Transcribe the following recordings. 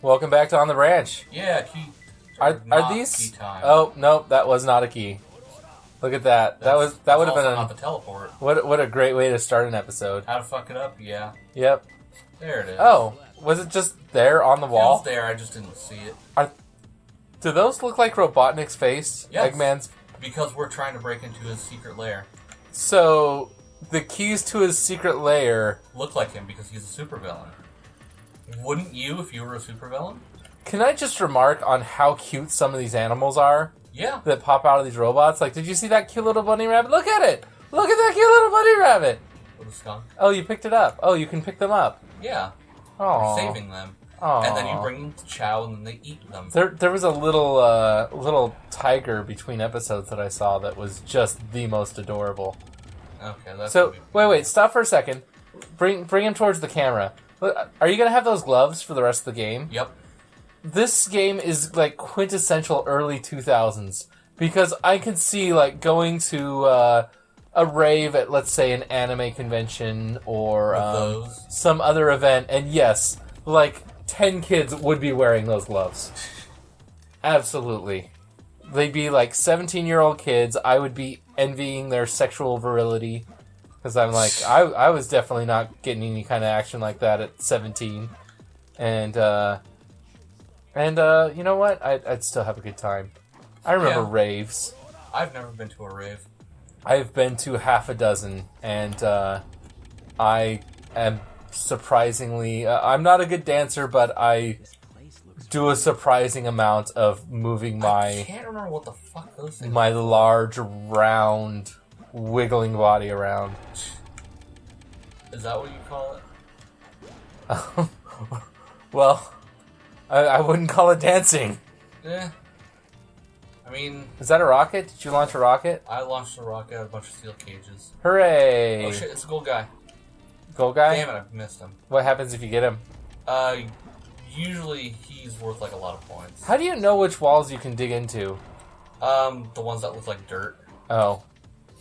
Welcome back to On the Branch. Yeah, key. Are these? Key time. Oh no, that was not a key. Look at that. That would have been not the teleport. What a great way to start an episode. How to fuck it up? Yeah. Yep. There it is. Oh, was it just there on the wall? It was there. I just didn't see it. Do those look like Robotnik's face? Yes. Eggman's. Because we're trying to break into his secret lair. So the keys to his secret lair Look like him because he's a supervillain. Wouldn't you if you were a supervillain? Can I just remark on how cute some of these animals are? Yeah. That pop out of these robots? Like, did you see that cute little bunny rabbit? Look at it! Look at that cute little bunny rabbit! With a skunk. Oh, you picked it up. Oh, you can pick them up. Yeah. Oh. We're saving them. Aww. And then you bring them to Chow and then they eat them. There was a little tiger between episodes that I saw that was just the most adorable. Okay, that's... So, wait, stop for a second. Bring him towards the camera. Are you going to have those gloves for the rest of the game? Yep. This game is like quintessential early 2000s because I can see like going to a rave at, let's say, an anime convention or some other event, and yes, like 10 kids would be wearing those gloves. Absolutely. They'd be like 17-year-old kids. I would be envying their sexual virility because I'm like, I was definitely not getting any kind of action like that at 17. And you know what? I'd still have a good time. I remember raves. I've never been to a rave. I've been to half a dozen, and I am surprisingly... I'm not a good dancer, but I do a surprising amount of moving I can't remember what the fuck those things my large, round, wiggling body around. Is that what you call it? Well, I wouldn't call it dancing. Yeah. I mean... Is that a rocket? Did you launch a rocket? I launched a rocket out of a bunch of steel cages. Hooray! Oh shit, it's a gold guy. Gold guy? Damn it, I missed him. What happens if you get him? Usually he's worth like a lot of points. How do you know which walls you can dig into? The ones that look like dirt. Oh.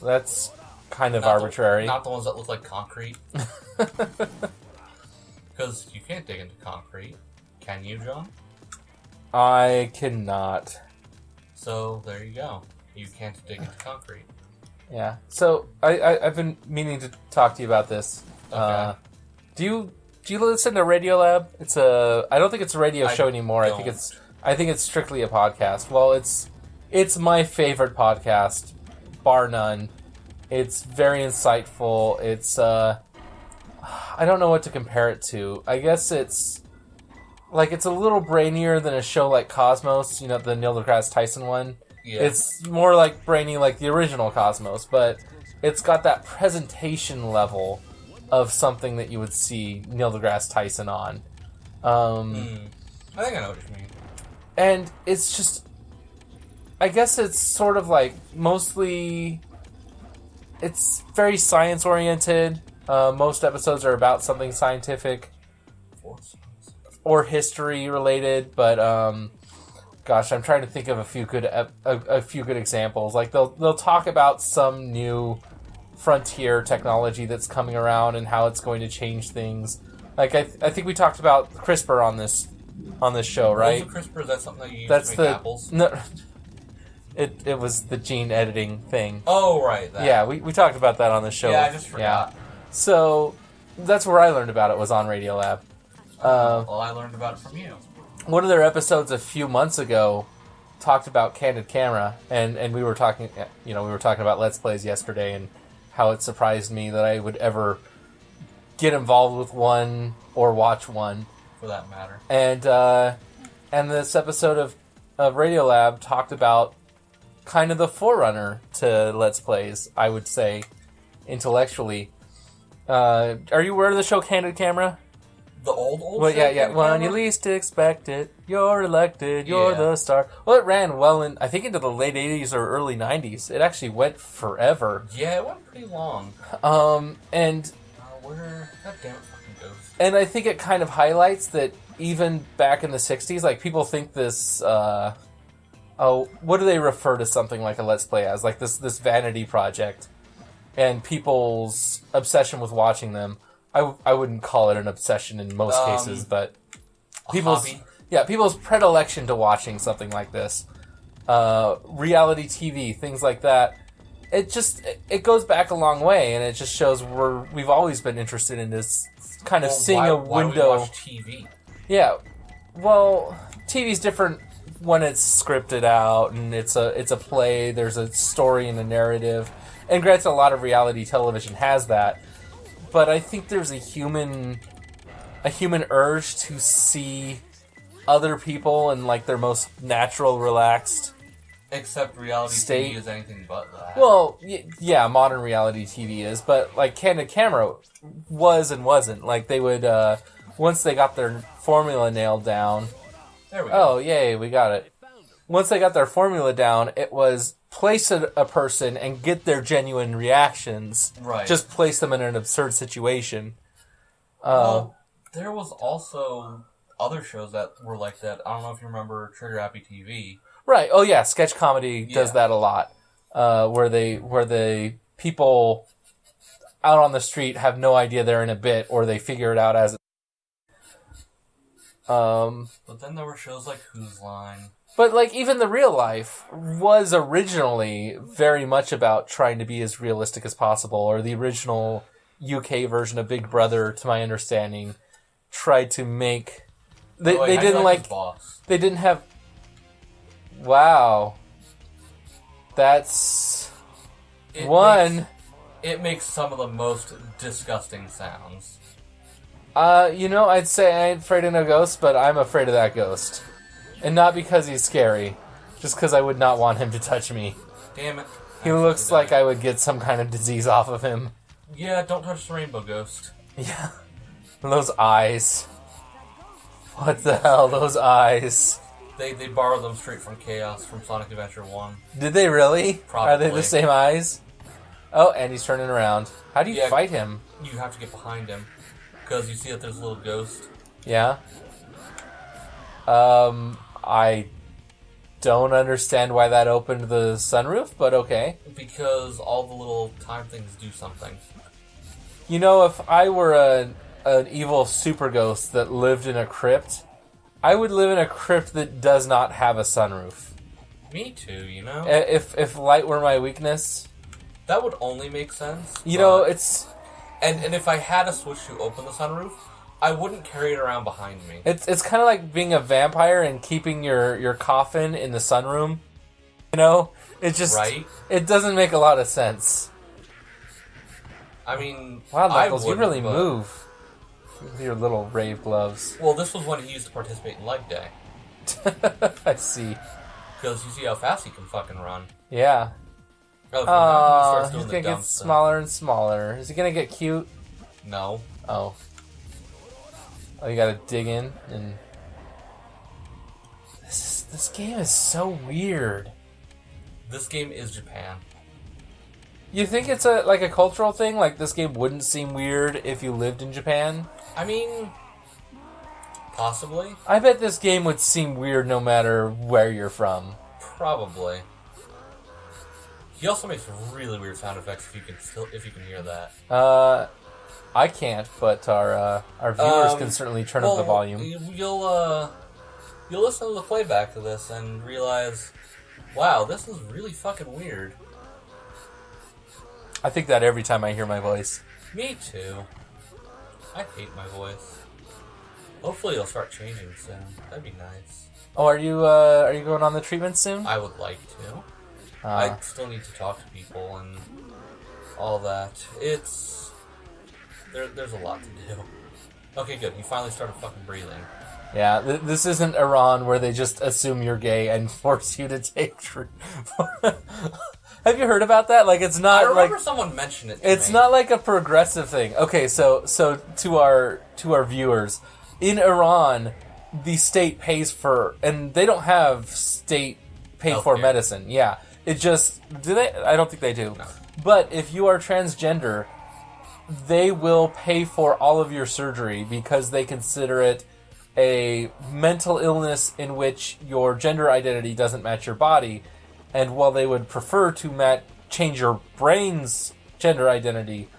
That's kind of Not arbitrary. Not the ones that look like concrete. Because you can't dig into concrete. Can you, John? I cannot. So, there you go. You can't dig into concrete. Yeah. So, I've been meaning to talk to you about this. Okay. Do you listen to Radiolab? I don't think it's a radio show anymore. Don't. I think it's strictly a podcast. Well, it's my favorite podcast, bar none. It's very insightful. It's I don't know what to compare it to. I guess it's a little brainier than a show like Cosmos, you know, the Neil deGrasse Tyson one. Yeah. It's more like brainy like the original Cosmos, but it's got that presentation level of something that you would see Neil deGrasse Tyson on. I think I know what you mean. And it's just... I guess it's sort of like mostly... It's very science-oriented. Most episodes are about something scientific or history-related, but gosh, I'm trying to think of a few good examples. Like they'll talk about some new frontier technology that's coming around and how it's going to change things. Like I think we talked about CRISPR on this show, right? What was the CRISPR? Is that something that you use to make apples? No, it was the gene editing thing. Oh, right. That. Yeah, we talked about that on the show. Yeah, I just forgot. Yeah. So that's where I learned about it, was on Radiolab. Well, I learned about it from you. One of their episodes a few months ago talked about Candid Camera, and we were talking about Let's Plays yesterday and how it surprised me that I would ever get involved with one or watch one. For that matter. And this episode of Radiolab talked about kind of the forerunner to Let's Plays, I would say, intellectually. Are you aware of the show Candid Camera? The old Well, show? yeah. When you least expect it, you're elected, you're the star. Well, it ran well I think into the late 80s or early 90s. It actually went forever. Yeah, it went pretty long. And... God damn it, fucking Ghost. And I think it kind of highlights that even back in the 60s, like, people think this, what do they refer to something like a Let's Play as? Like this vanity project. And people's obsession with watching them. I wouldn't call it an obsession in most cases, but people's Yeah, people's predilection to watching something like this. Reality TV, things like that. It goes back a long way, and it just shows we've always been interested in this kind of seeing a window. Why do we watch TV? Yeah, well, TV's different when it's scripted out and it's a play. There's a story and a narrative, and granted, a lot of reality television has that. But I think there's a human urge to see other people in like their most natural, relaxed. Except reality state. TV is anything but that. Well, yeah, modern reality TV is, but like Candid Camera was and wasn't. Like they would once they got their formula nailed down. There we go. Oh, yay, we got it. Once they got their formula down, it was place a person and get their genuine reactions. Right. Just place them in an absurd situation. Well, there was also other shows that were like that. I don't know if you remember Trigger Happy TV. Right. Oh, yeah, sketch comedy does that a lot. Where the people out on the street have no idea they're in a bit, or they figure it out as But then there were shows like Whose Line. But, like, even the real life was originally very much about trying to be as realistic as possible, or the original UK version of Big Brother, to my understanding, tried to make... They didn't like... Boss? They didn't have... Wow. That's... It makes some of the most disgusting sounds. I'd say I ain't afraid of no ghost, but I'm afraid of that ghost. And not because he's scary, just because I would not want him to touch me. Damn it. He looks like I would get some kind of disease off of him. Yeah, don't touch the rainbow ghost. Yeah. And those eyes. What the hell, those eyes? They borrowed them straight from Chaos from Sonic Adventure 1. Did they really? Probably. Are they the same eyes? Oh, and he's turning around. How do you fight him? You have to get behind him. Because you see that there's a little ghost. Yeah. I don't understand why that opened the sunroof, but okay. Because all the little time things do something. You know, if I were an evil super ghost that lived in a crypt, I would live in a crypt that does not have a sunroof. Me too, you know? If light were my weakness... That would only make sense. You know, it's... And if I had a switch to open the sunroof, I wouldn't carry it around behind me. It's kind of like being a vampire and keeping your coffin in the sunroom. You know? It just... Right? It doesn't make a lot of sense. I mean... Wow, Knuckles, you really move. With your little rave gloves. Well, this was when he used to participate in Leg Day. I see. Because you see how fast he can fucking run. Yeah. Oh, he's gonna get smaller and smaller. Is he gonna get cute? No. Oh. Oh, you gotta dig in and... This game is so weird. This game is Japan. You think it's like a cultural thing? Like, this game wouldn't seem weird if you lived in Japan? I mean... Possibly. I bet this game would seem weird no matter where you're from. Probably. He also makes really weird sound effects if you can hear that. I can't, but our viewers can certainly turn up the volume. You'll listen to the playback of this and realize, wow, this is really fucking weird. I think that every time I hear my voice. Me too. I hate my voice. Hopefully it'll start changing soon. That'd be nice. Oh, are you going on the treatment soon? I would like to. I still need to talk to people and all that. There's a lot to do. Okay, good. You finally started fucking breathing. Yeah, this isn't Iran where they just assume you're gay and force you to take treatment. Have you heard about that? Like, it's not. I remember someone mentioned it. It's not like a progressive thing. Okay, so to our viewers, in Iran, the state pays for, and they don't have state paid for medicine. Yeah. It just... Do they? I don't think they do. No. But if you are transgender, they will pay for all of your surgery because they consider it a mental illness in which your gender identity doesn't match your body. And while they would prefer to change your brain's gender identity,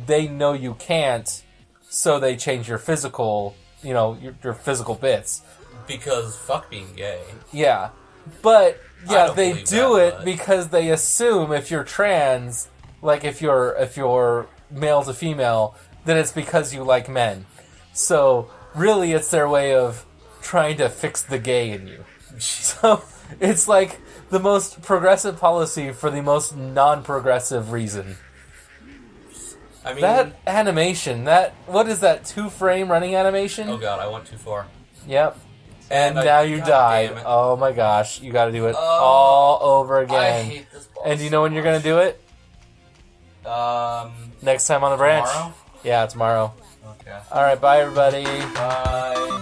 they know you can't, so they change your physical, your physical bits. Because fuck being gay. Yeah. But, yeah, they do that, it because they assume if you're trans, like if you're male to female, then it's because you like men. So, really, it's their way of trying to fix the gay in you. So, it's like the most progressive policy for the most non-progressive reason. I mean... That animation, what is that, 2-frame running animation? Oh god, I went too far. Yep. And now you died. Oh my gosh, you gotta do it all over again. I hate this boss. And do you know when you're gonna do it? Next time on the branch. Tomorrow? Yeah, tomorrow. Okay. Alright, bye everybody. Bye.